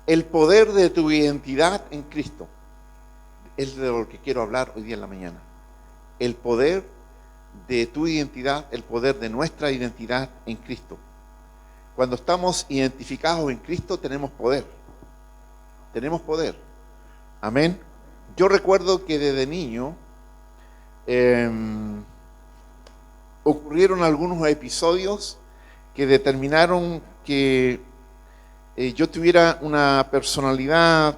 El poder de tu identidad en Cristo. Es de lo que quiero hablar hoy día en la mañana. El poder de tu identidad, el poder de nuestra identidad en Cristo. Cuando estamos identificados en Cristo tenemos poder. Tenemos poder. Amén. Yo recuerdo que desde niño ocurrieron algunos episodios que determinaron que yo tuviera una personalidad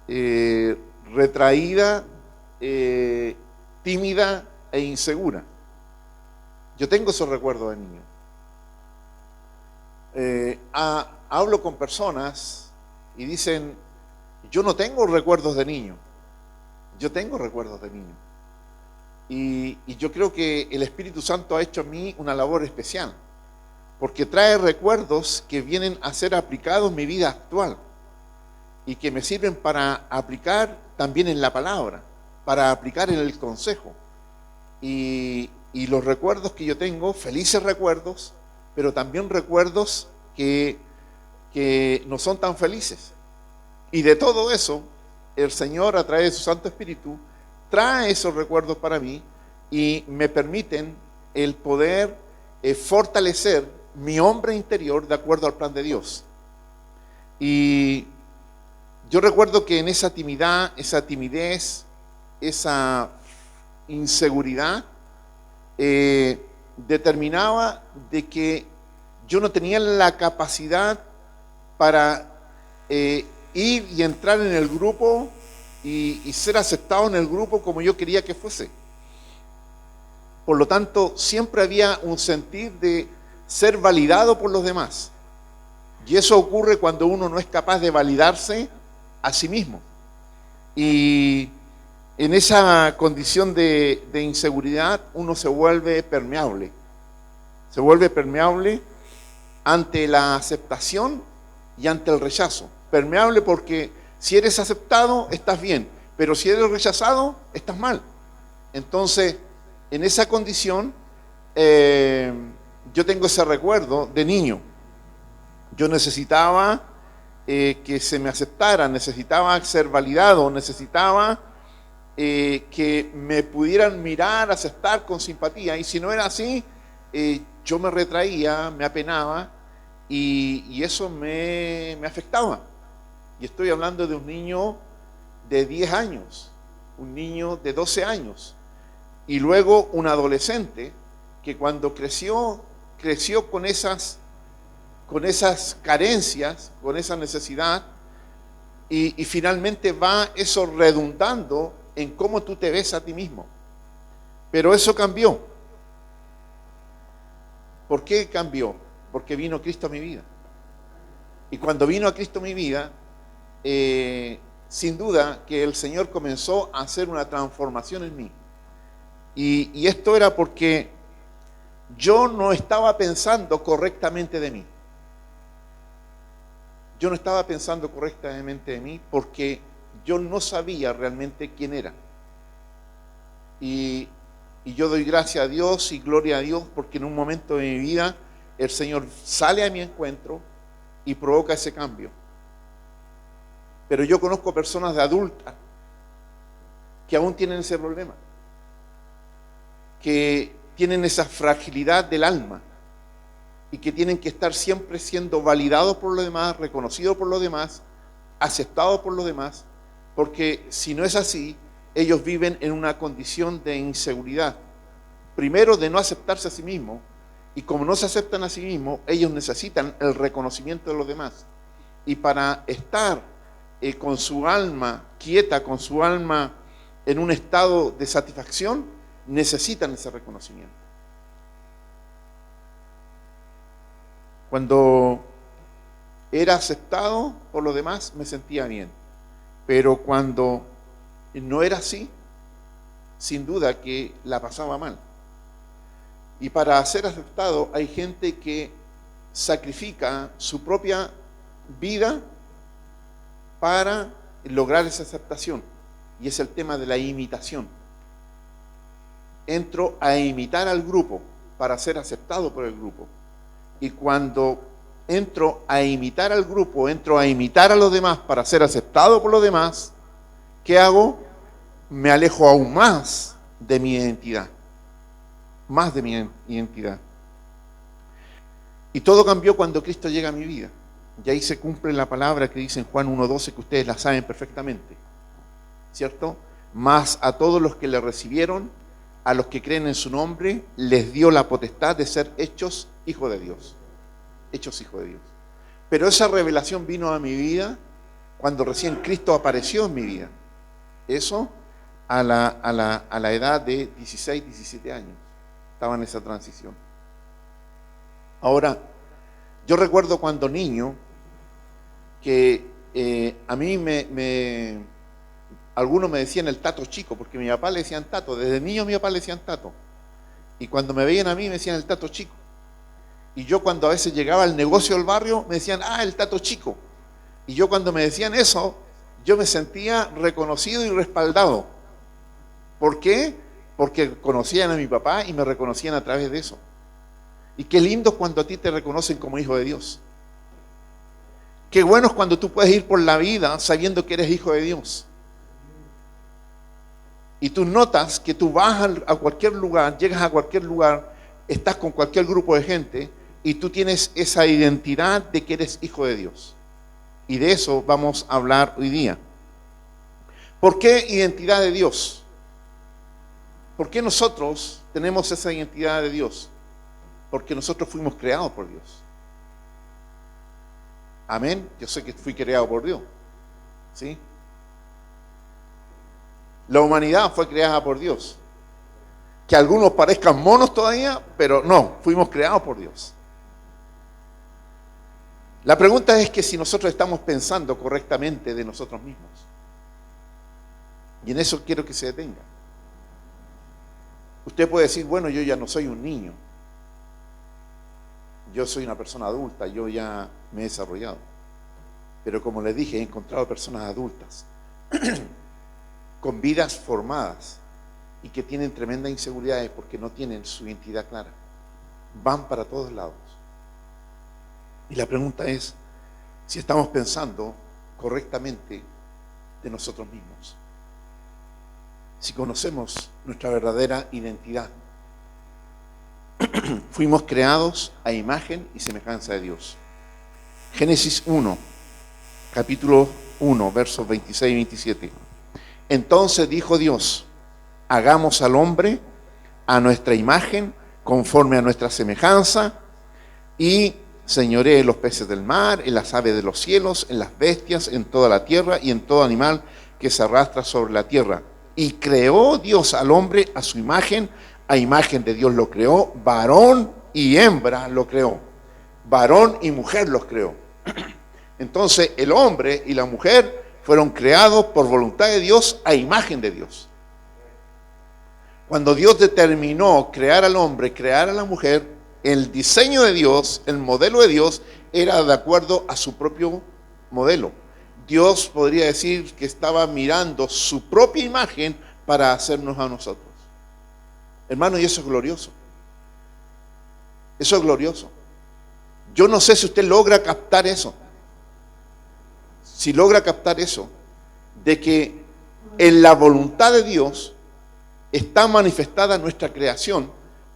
retraída, tímida e insegura. Yo tengo esos recuerdos de niño. Hablo con personas y dicen, yo no tengo recuerdos de niño. Yo tengo recuerdos de niño. Y yo creo que el Espíritu Santo ha hecho en mí una labor especial, porque trae recuerdos que vienen a ser aplicados en mi vida actual y que me sirven para aplicar también en la palabra, para aplicar en el consejo. Y los recuerdos que yo tengo, felices recuerdos, pero también recuerdos que no son tan felices. Y de todo eso, el Señor, a través de su Santo Espíritu, trae esos recuerdos para mí y me permiten el poder fortalecer mi hombre interior de acuerdo al plan de Dios. Y yo recuerdo que en esa timidez, esa inseguridad, determinaba de que yo no tenía la capacidad para ir y entrar en el grupo y ser aceptado en el grupo como yo quería que fuese. Por lo tanto, siempre había un sentir de ser validado por los demás. Y eso ocurre cuando uno no es capaz de validarse a sí mismo. Y en esa condición de inseguridad uno se vuelve permeable. Se vuelve permeable ante la aceptación y ante el rechazo. Permeable porque si eres aceptado, estás bien, pero si eres rechazado, estás mal. Entonces, en esa condición, yo tengo ese recuerdo de niño. Yo necesitaba que se me aceptara, necesitaba ser validado, necesitaba que me pudieran mirar, aceptar con simpatía. Y si no era así, yo me retraía, me apenaba y eso me afectaba. Y estoy hablando de un niño de 10 años, un niño de 12 años, y luego un adolescente que cuando creció con esas carencias, con esa necesidad, y finalmente va eso redundando en cómo tú te ves a ti mismo. Pero eso cambió. ¿Por qué cambió? Porque vino Cristo a mi vida. Y cuando vino a Cristo a mi vida, sin duda que el Señor comenzó a hacer una transformación en mí. Y esto era porque yo no estaba pensando correctamente de mí. Yo no estaba pensando correctamente de mí porque yo no sabía realmente quién era. Y yo doy gracias a Dios y gloria a Dios porque en un momento de mi vida el Señor sale a mi encuentro y provoca ese cambio. Pero yo conozco personas de adultas que aún tienen ese problema, que tienen esa fragilidad del alma y que tienen que estar siempre siendo validados por los demás, reconocidos por los demás, aceptados por los demás, porque si no es así, ellos viven en una condición de inseguridad. Primero, de no aceptarse a sí mismos, y como no se aceptan a sí mismos, ellos necesitan el reconocimiento de los demás. Y para estar con su alma quieta, con su alma en un estado de satisfacción, necesitan ese reconocimiento. Cuando era aceptado por los demás, me sentía bien. Pero cuando no era así, sin duda que la pasaba mal. Y para ser aceptado hay gente que sacrifica su propia vida para lograr esa aceptación. Y es el tema de la imitación. Entro a imitar al grupo para ser aceptado por el grupo. Y cuando entro a imitar al grupo, entro a imitar a los demás para ser aceptado por los demás, ¿qué hago? Me alejo aún más de mi identidad. Más de mi identidad. Y todo cambió cuando Cristo llega a mi vida. Y ahí se cumple la palabra que dice en Juan 1:12, que ustedes la saben perfectamente, ¿cierto? Mas a todos los que le recibieron, a los que creen en su nombre, les dio la potestad de ser hechos hijos de Dios. Hechos hijos de Dios. Pero esa revelación vino a mi vida cuando recién Cristo apareció en mi vida. Eso a la edad de 16, 17 años. Estaba en esa transición. Ahora, yo recuerdo cuando niño que a mí algunos me decían el tato chico, porque mi papá le decían tato. Desde niño mi papá le decían tato. Y cuando me veían a mí me decían el tato chico. Y yo cuando a veces llegaba al negocio del barrio me decían, el tato chico. Y yo cuando me decían eso, yo me sentía reconocido y respaldado. ¿Por qué? Porque conocían a mi papá y me reconocían a través de eso. Y qué lindo cuando a ti te reconocen como hijo de Dios. Qué bueno es cuando tú puedes ir por la vida sabiendo que eres hijo de Dios. Y tú notas que tú vas a cualquier lugar, llegas a cualquier lugar, estás con cualquier grupo de gente y tú tienes esa identidad de que eres hijo de Dios. Y de eso vamos a hablar hoy día. ¿Por qué identidad de Dios? ¿Por qué nosotros tenemos esa identidad de Dios? Porque nosotros fuimos creados por Dios. Amén. Yo sé que fui creado por Dios. ¿Sí? La humanidad fue creada por Dios. Que algunos parezcan monos todavía, pero no, fuimos creados por Dios. La pregunta es que si nosotros estamos pensando correctamente de nosotros mismos. Y en eso quiero que se detenga. Usted puede decir, bueno, yo ya no soy un niño. Yo soy una persona adulta, yo ya me he desarrollado. Pero como les dije, he encontrado personas adultas con vidas formadas y que tienen tremendas inseguridades porque no tienen su identidad clara. Van para todos lados. Y la pregunta es si estamos pensando correctamente de nosotros mismos. Si conocemos nuestra verdadera identidad. Fuimos creados a imagen y semejanza de Dios. Génesis 1, capítulo 1, versos 26 y 27. Entonces dijo Dios, hagamos al hombre a nuestra imagen, conforme a nuestra semejanza, y señoree en los peces del mar, en las aves de los cielos, en las bestias, en toda la tierra y en todo animal que se arrastra sobre la tierra. Y creó Dios al hombre a su imagen, a imagen de Dios lo creó, varón y hembra lo creó. Varón y mujer los creó. Entonces el hombre y la mujer fueron creados por voluntad de Dios a imagen de Dios. Cuando Dios determinó crear al hombre, crear a la mujer, el diseño de Dios, el modelo de Dios, era de acuerdo a su propio modelo. Dios podría decir que estaba mirando su propia imagen para hacernos a nosotros. Hermano, y eso es glorioso. Eso es glorioso. Yo no sé si usted logra captar eso. Si logra captar eso, de que en la voluntad de Dios está manifestada nuestra creación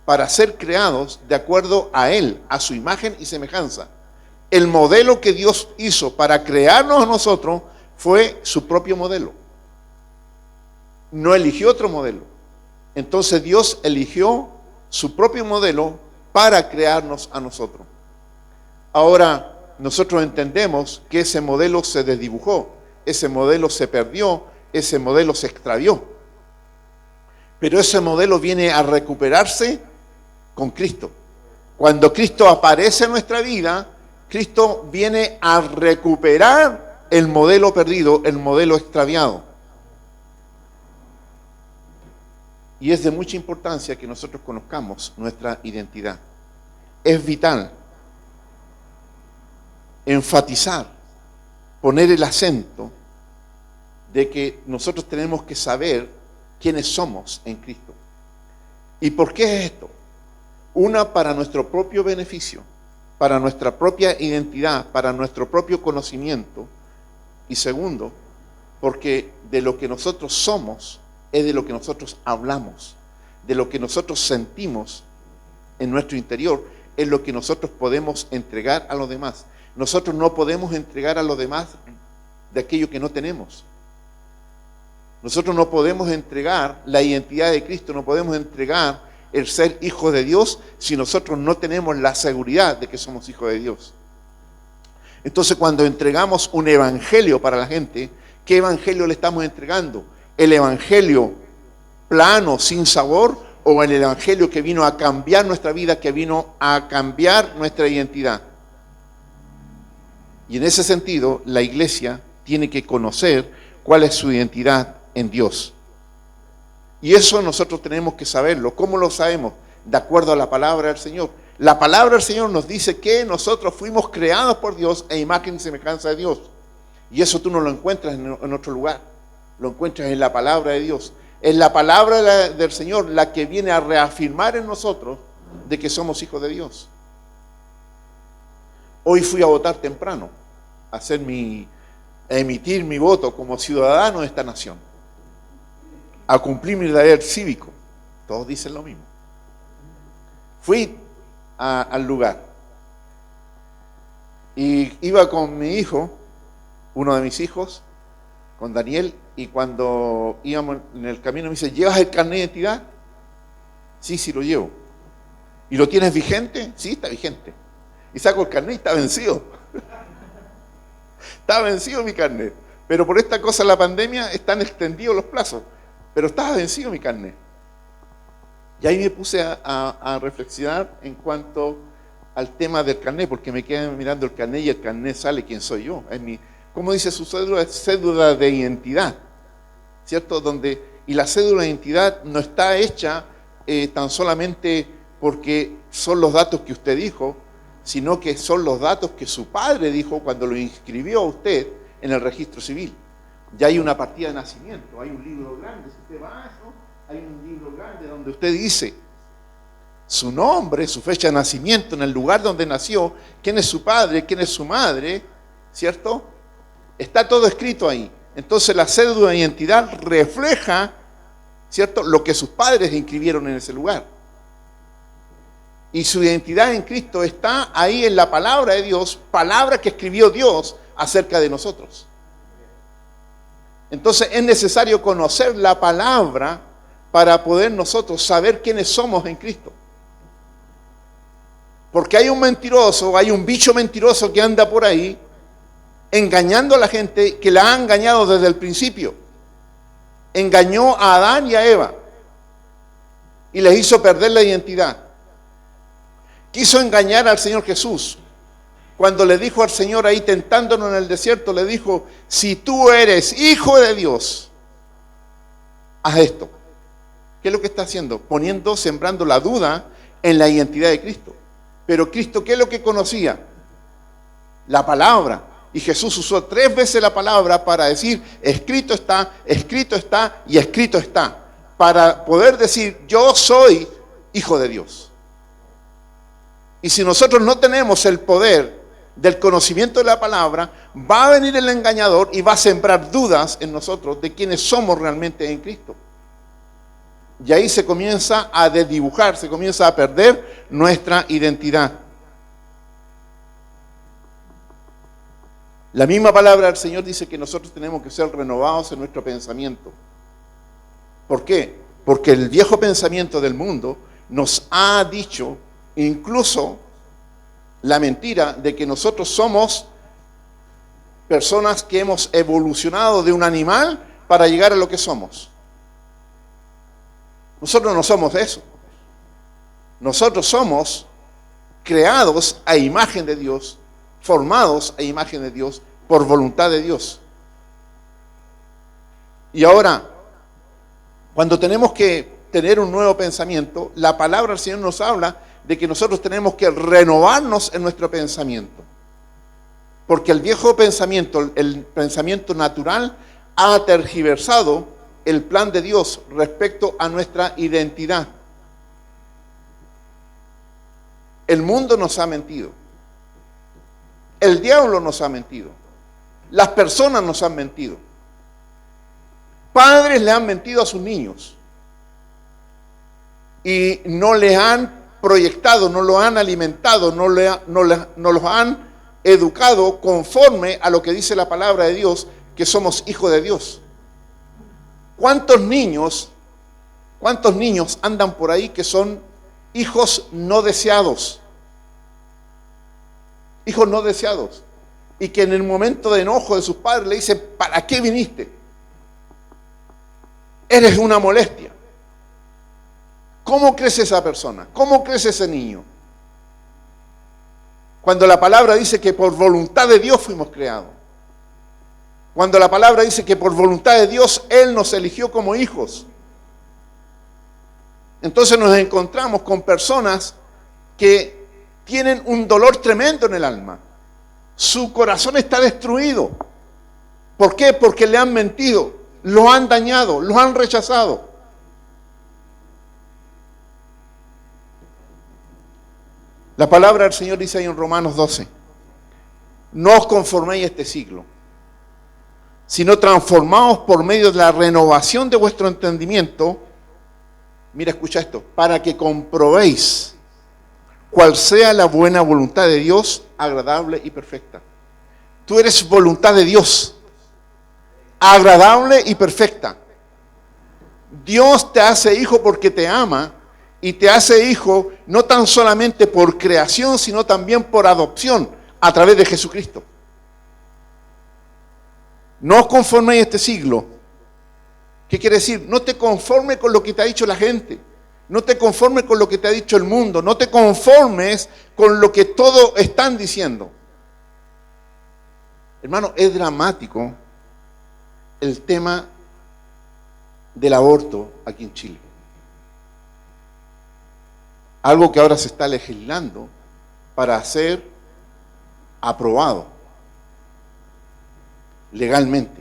para ser creados de acuerdo a Él, a su imagen y semejanza. El modelo que Dios hizo para crearnos a nosotros fue su propio modelo. No eligió otro modelo. Entonces Dios eligió su propio modelo para crearnos a nosotros. Ahora, nosotros entendemos que ese modelo se desdibujó, ese modelo se perdió, ese modelo se extravió. Pero ese modelo viene a recuperarse con Cristo. Cuando Cristo aparece en nuestra vida, Cristo viene a recuperar el modelo perdido, el modelo extraviado. Y es de mucha importancia que nosotros conozcamos nuestra identidad. Es vital enfatizar, poner el acento de que nosotros tenemos que saber quiénes somos en Cristo. ¿Y por qué es esto? Una, para nuestro propio beneficio, para nuestra propia identidad, para nuestro propio conocimiento. Y segundo, porque de lo que nosotros somos es de lo que nosotros hablamos, de lo que nosotros sentimos en nuestro interior, es lo que nosotros podemos entregar a los demás. Nosotros no podemos entregar a los demás de aquello que no tenemos. Nosotros no podemos entregar la identidad de Cristo, no podemos entregar el ser hijo de Dios si nosotros no tenemos la seguridad de que somos hijos de Dios. Entonces, cuando entregamos un evangelio para la gente, ¿qué evangelio le estamos entregando? ¿El evangelio plano, sin sabor, o el evangelio que vino a cambiar nuestra vida, que vino a cambiar nuestra identidad? Y en ese sentido, la iglesia tiene que conocer cuál es su identidad en Dios. Y eso nosotros tenemos que saberlo. ¿Cómo lo sabemos? De acuerdo a la palabra del Señor. La palabra del Señor nos dice que nosotros fuimos creados por Dios a imagen y semejanza de Dios. Y eso tú no lo encuentras en otro lugar. Lo encuentras en la palabra de Dios. Es la palabra del Señor la que viene a reafirmar en nosotros de que somos hijos de Dios. Hoy fui a votar temprano, a emitir mi voto como ciudadano de esta nación, a cumplir mi deber cívico. Todos dicen lo mismo. Fui al lugar y iba con mi hijo, uno de mis hijos, con Daniel, y cuando íbamos en el camino me dice: ¿llevas el carnet de identidad? Sí, sí lo llevo. ¿Y lo tienes vigente? Sí, está vigente. Y saco el carnet y está vencido. Está vencido mi carnet. Pero por esta cosa de la pandemia están extendidos los plazos. Pero estaba vencido mi carnet. Y ahí me puse a reflexionar en cuanto al tema del carnet, porque me quedé mirando el carnet y el carnet sale quién soy yo. Es como dice su cédula, es cédula de identidad, ¿cierto? Y la cédula de identidad no está hecha tan solamente porque son los datos que usted dijo, sino que son los datos que su padre dijo cuando lo inscribió a usted en el registro civil. Ya hay una partida de nacimiento, hay un libro grande, si usted va a eso, hay un libro grande donde usted dice su nombre, su fecha de nacimiento, en el lugar donde nació, quién es su padre, quién es su madre, ¿cierto? Está todo escrito ahí. Entonces la cédula de identidad refleja, ¿cierto?, lo que sus padres inscribieron en ese lugar. Y su identidad en Cristo está ahí en la palabra de Dios, palabra que escribió Dios acerca de nosotros. Entonces es necesario conocer la palabra para poder nosotros saber quiénes somos en Cristo. Porque hay un mentiroso, hay un bicho mentiroso que anda por ahí engañando a la gente, que la ha engañado desde el principio. Engañó a Adán y a Eva y les hizo perder la identidad. Quiso engañar al Señor Jesús. Cuando le dijo al Señor ahí tentándonos en el desierto, le dijo: si tú eres hijo de Dios, haz esto. ¿Qué es lo que está haciendo? Sembrando la duda en la identidad de Cristo. Pero Cristo, ¿qué es lo que conocía? La palabra. Y Jesús usó 3 veces la palabra para decir: escrito está y escrito está. Para poder decir: yo soy hijo de Dios. Y si nosotros no tenemos el poder del conocimiento de la palabra, va a venir el engañador y va a sembrar dudas en nosotros de quiénes somos realmente en Cristo. Y ahí se comienza a desdibujar, se comienza a perder nuestra identidad. La misma palabra del Señor dice que nosotros tenemos que ser renovados en nuestro pensamiento. ¿Por qué? Porque el viejo pensamiento del mundo nos ha dicho incluso la mentira de que nosotros somos personas que hemos evolucionado de un animal para llegar a lo que somos. Nosotros no somos eso. Nosotros somos creados a imagen de Dios, formados a imagen de Dios, por voluntad de Dios. Y ahora, cuando tenemos que tener un nuevo pensamiento, la palabra del Señor nos habla de que nosotros tenemos que renovarnos en nuestro pensamiento. Porque el viejo pensamiento, el pensamiento natural, ha tergiversado el plan de Dios respecto a nuestra identidad. El mundo nos ha mentido. El diablo nos ha mentido. Las personas nos han mentido. Padres le han mentido a sus niños. Y no les han proyectado, no lo han alimentado, no los han educado conforme a lo que dice la palabra de Dios, que somos hijos de Dios. ¿Cuántos niños andan por ahí que son hijos no deseados? Hijos no deseados. Y que en el momento de enojo de sus padres le dicen, ¿para qué viniste? Eres una molestia. ¿Cómo crece esa persona? ¿Cómo crece ese niño? Cuando la palabra dice que por voluntad de Dios fuimos creados. Cuando la palabra dice que por voluntad de Dios Él nos eligió como hijos. Entonces nos encontramos con personas que tienen un dolor tremendo en el alma. Su corazón está destruido. ¿Por qué? Porque le han mentido, lo han dañado, lo han rechazado. La palabra del Señor dice ahí en Romanos 12, no os conforméis a este siglo, sino transformaos por medio de la renovación de vuestro entendimiento. Mira, escucha esto, para que comprobéis cuál sea la buena voluntad de Dios, agradable y perfecta. Tú eres voluntad de Dios, agradable y perfecta. Dios te hace hijo porque te ama, y te hace hijo no tan solamente por creación, sino también por adopción a través de Jesucristo. No os conforméis a este siglo. ¿Qué quiere decir? No te conformes con lo que te ha dicho la gente. No te conformes con lo que te ha dicho el mundo. No te conformes con lo que todos están diciendo. Hermano, es dramático el tema del aborto aquí en Chile. Algo que ahora se está legislando para ser aprobado legalmente.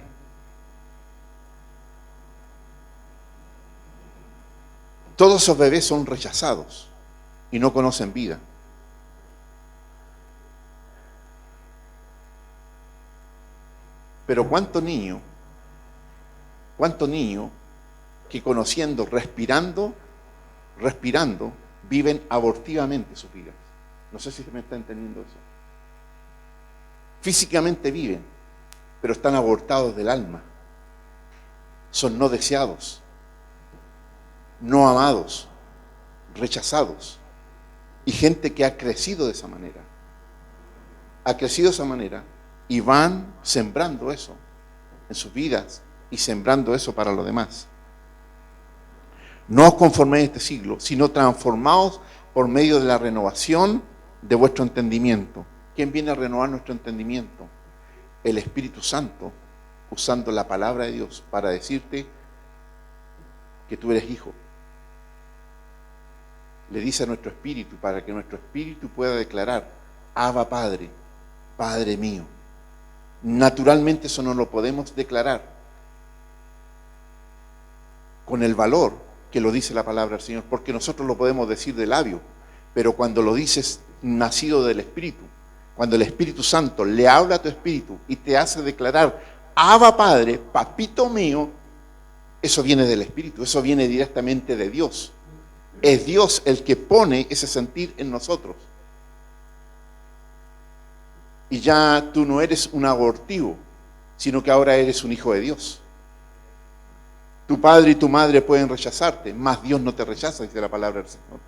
Todos esos bebés son rechazados y no conocen vida. Pero ¿cuánto niño que conociendo, respirando, viven abortivamente sus vidas? No sé si me está entendiendo eso. Físicamente viven, pero están abortados del alma. Son no deseados, no amados, rechazados. Y gente que ha crecido de esa manera. Ha crecido de esa manera y van sembrando eso en sus vidas y sembrando eso para los demás. No os conforméis a este siglo, sino transformaos por medio de la renovación de vuestro entendimiento. ¿Quién viene a renovar nuestro entendimiento? El Espíritu Santo, usando la palabra de Dios para decirte que tú eres hijo. Le dice a nuestro espíritu, para que nuestro espíritu pueda declarar, Abba Padre, Padre mío. Naturalmente eso no lo podemos declarar con el valor que lo dice la palabra del Señor, porque nosotros lo podemos decir de labio, pero cuando lo dices nacido del Espíritu, cuando el Espíritu Santo le habla a tu espíritu y te hace declarar, Abba Padre, papito mío, eso viene del Espíritu, eso viene directamente de Dios. Es Dios el que pone ese sentir en nosotros. Y ya tú no eres un abortivo, sino que ahora eres un hijo de Dios. Tu padre y tu madre pueden rechazarte, mas Dios no te rechaza, dice la palabra del Señor.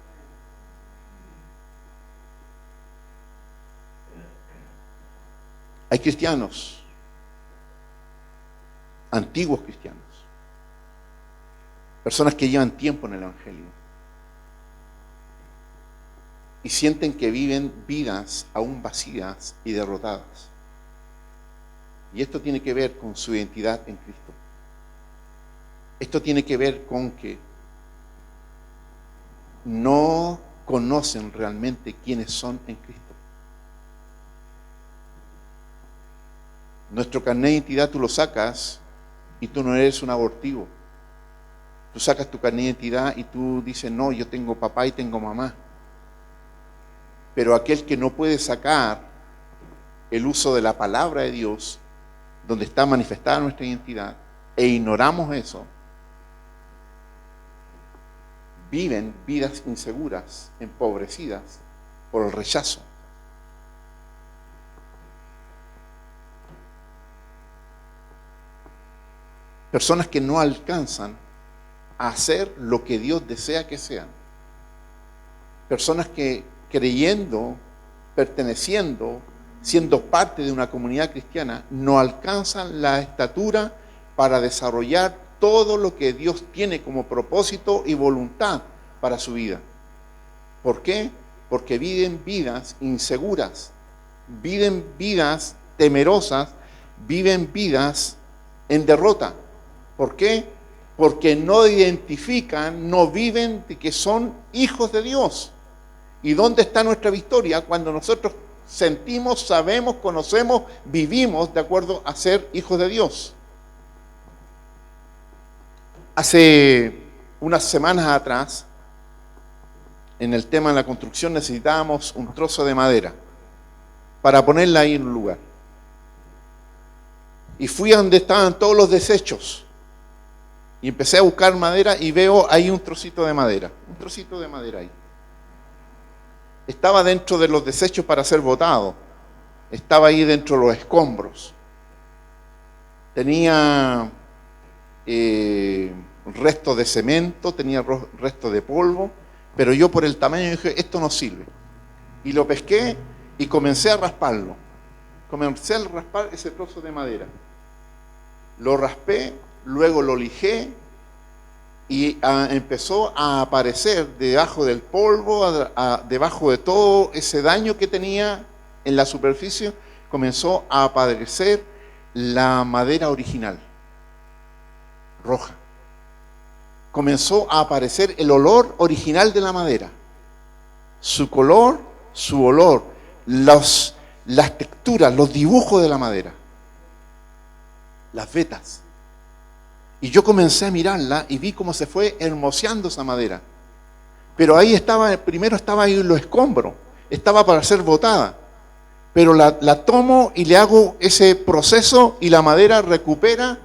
Hay cristianos, antiguos cristianos, personas que llevan tiempo en el Evangelio y sienten que viven vidas aún vacías y derrotadas. Y esto tiene que ver con su identidad en Cristo. Esto tiene que ver con que no conocen realmente quiénes son en Cristo. Nuestro carnet de identidad tú lo sacas y tú no eres un abortivo. Tú sacas tu carnet de identidad y tú dices, no, yo tengo papá y tengo mamá. Pero aquel que no puede sacar el uso de la palabra de Dios, donde está manifestada nuestra identidad, e ignoramos eso, viven vidas inseguras, empobrecidas por el rechazo. Personas que no alcanzan a hacer lo que Dios desea que sean. Personas que creyendo, perteneciendo, siendo parte de una comunidad cristiana, no alcanzan la estatura para desarrollar todo lo que Dios tiene como propósito y voluntad para su vida. ¿Por qué? Porque viven vidas inseguras, viven vidas temerosas, viven vidas en derrota. ¿Por qué? Porque no identifican, no viven de que son hijos de Dios. ¿Y dónde está nuestra victoria? Cuando nosotros sentimos, sabemos, conocemos, vivimos de acuerdo a ser hijos de Dios. Hace unas semanas atrás, en el tema de la construcción, necesitábamos un trozo de madera para ponerla ahí en un lugar. Y fui a donde estaban todos los desechos. Y empecé a buscar madera y veo ahí un trocito de madera ahí. Estaba dentro de los desechos para ser botado. Estaba ahí dentro de los escombros. Tenía restos de cemento, tenía restos de polvo, pero yo por el tamaño dije, esto no sirve. Y lo pesqué y comencé a rasparlo. Comencé a raspar ese trozo de madera. Lo raspé, luego lo lijé y empezó a aparecer debajo del polvo, debajo de todo ese daño que tenía en la superficie, comenzó a aparecer la madera original, roja. Comenzó a aparecer el olor original de la madera, su color, su olor, las texturas, los dibujos de la madera, las vetas. Y yo comencé a mirarla y vi cómo se fue hermoseando esa madera. Pero ahí estaba, primero estaba ahí en los escombros, estaba para ser botada. Pero la tomo y le hago ese proceso y la madera recupera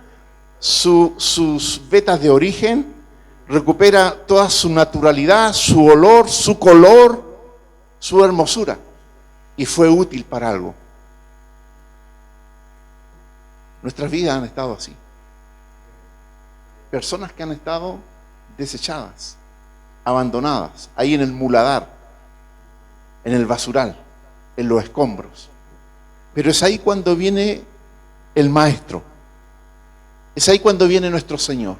sus vetas de origen, recupera toda su naturalidad, su olor, su color, su hermosura. Y fue útil para algo. Nuestras vidas han estado así. Personas que han estado desechadas, abandonadas, ahí en el muladar, en el basural, en los escombros. Pero es ahí cuando viene el Maestro, es ahí cuando viene nuestro Señor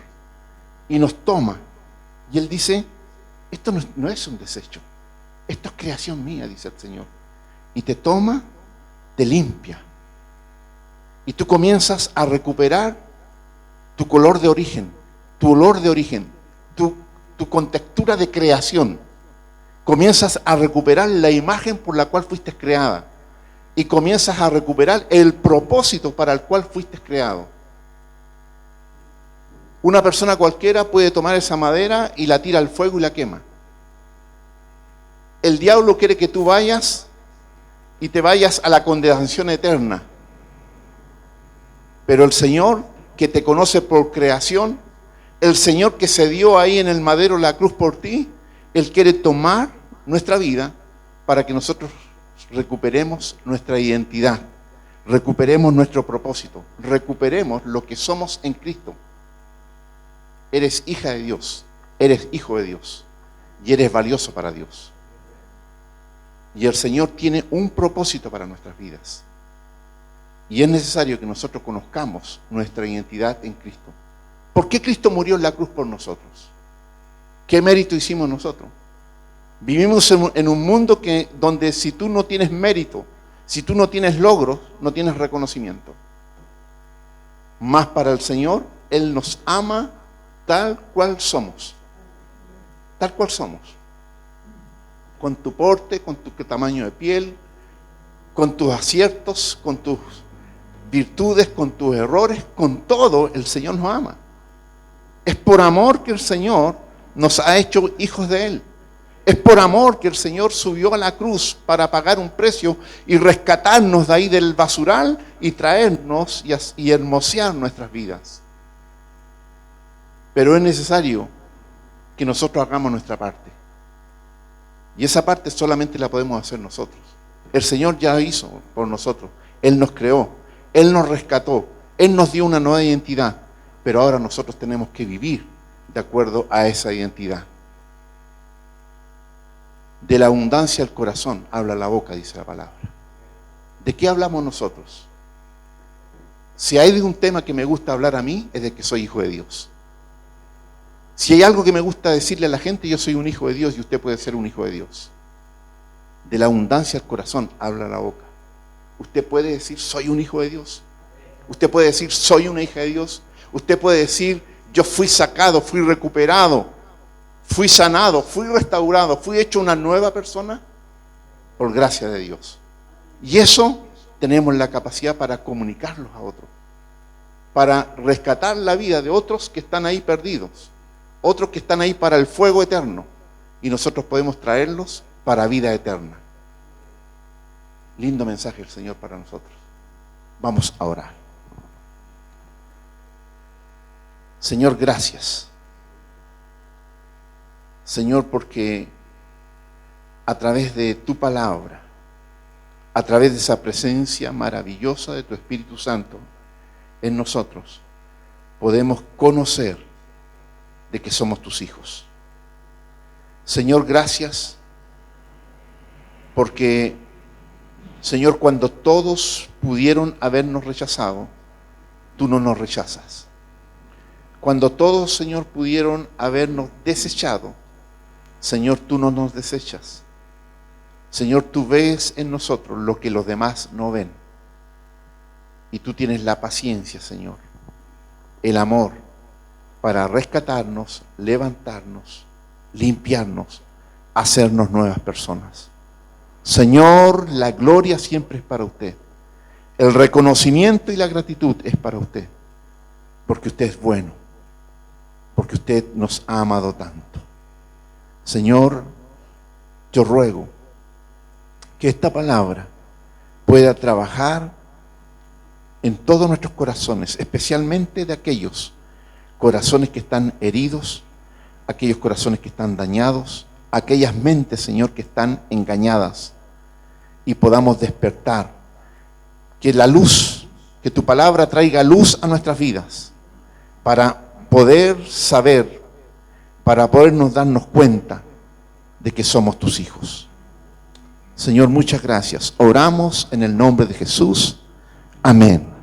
y nos toma. Y Él dice, esto no es un desecho, esto es creación mía, dice el Señor. Y te toma, te limpia. Y tú comienzas a recuperar tu color de origen, tu olor de origen, tu contextura de creación. Comienzas a recuperar la imagen por la cual fuiste creada. Y comienzas a recuperar el propósito para el cual fuiste creado. Una persona cualquiera puede tomar esa madera y la tira al fuego y la quema. El diablo quiere que tú vayas y te vayas a la condenación eterna. Pero el Señor, que te conoce por creación, el Señor que se dio ahí en el madero la cruz por ti, Él quiere tomar nuestra vida para que nosotros recuperemos nuestra identidad, recuperemos nuestro propósito, recuperemos lo que somos en Cristo. Eres hija de Dios, eres hijo de Dios y eres valioso para Dios. Y el Señor tiene un propósito para nuestras vidas. Y es necesario que nosotros conozcamos nuestra identidad en Cristo. ¿Por qué Cristo murió en la cruz por nosotros? ¿Qué mérito hicimos nosotros? Vivimos en un mundo donde si tú no tienes mérito, si tú no tienes logros, no tienes reconocimiento. Más para el Señor, Él nos ama tal cual somos. Tal cual somos. Con tu porte, con tu tamaño de piel, con tus aciertos, con tus virtudes, con tus errores, con todo, el Señor nos ama. Es por amor que el Señor nos ha hecho hijos de Él. Es por amor que el Señor subió a la cruz para pagar un precio y rescatarnos de ahí del basural y traernos y hermosear nuestras vidas. Pero es necesario que nosotros hagamos nuestra parte. Y esa parte solamente la podemos hacer nosotros. El Señor ya hizo por nosotros. Él nos creó, Él nos rescató, Él nos dio una nueva identidad. Pero ahora nosotros tenemos que vivir de acuerdo a esa identidad. De la abundancia del corazón habla la boca, dice la palabra. ¿De qué hablamos nosotros? Si hay de un tema que me gusta hablar a mí, es de que soy hijo de Dios. Si hay algo que me gusta decirle a la gente, yo soy un hijo de Dios y usted puede ser un hijo de Dios. De la abundancia del corazón habla la boca. Usted puede decir, soy un hijo de Dios. Usted puede decir, soy una hija de Dios. Usted puede decir, yo fui sacado, fui recuperado, fui sanado, fui restaurado, fui hecho una nueva persona por gracia de Dios. Y eso tenemos la capacidad para comunicarlos a otros, para rescatar la vida de otros que están ahí perdidos, otros que están ahí para el fuego eterno, y nosotros podemos traerlos para vida eterna. Lindo mensaje del Señor para nosotros. Vamos a orar. Señor, gracias. Señor, porque a través de tu palabra, a través de esa presencia maravillosa de tu Espíritu Santo en nosotros, podemos conocer de que somos tus hijos. Señor, gracias, porque, Señor, cuando todos pudieron habernos rechazado, tú no nos rechazas. Cuando todos, Señor, pudieron habernos desechado, Señor, tú no nos desechas. Señor, tú ves en nosotros lo que los demás no ven. Y tú tienes la paciencia, Señor, el amor para rescatarnos, levantarnos, limpiarnos, hacernos nuevas personas. Señor, la gloria siempre es para usted. El reconocimiento y la gratitud es para usted. Porque usted es bueno. Porque usted nos ha amado tanto. Señor, yo ruego que esta palabra pueda trabajar en todos nuestros corazones, especialmente de aquellos corazones que están heridos, aquellos corazones que están dañados, aquellas mentes, Señor, que están engañadas, y podamos despertar, que la luz, que tu palabra traiga luz a nuestras vidas, para poder saber, para podernos darnos cuenta de que somos tus hijos. Señor, muchas gracias. Oramos en el nombre de Jesús. Amén.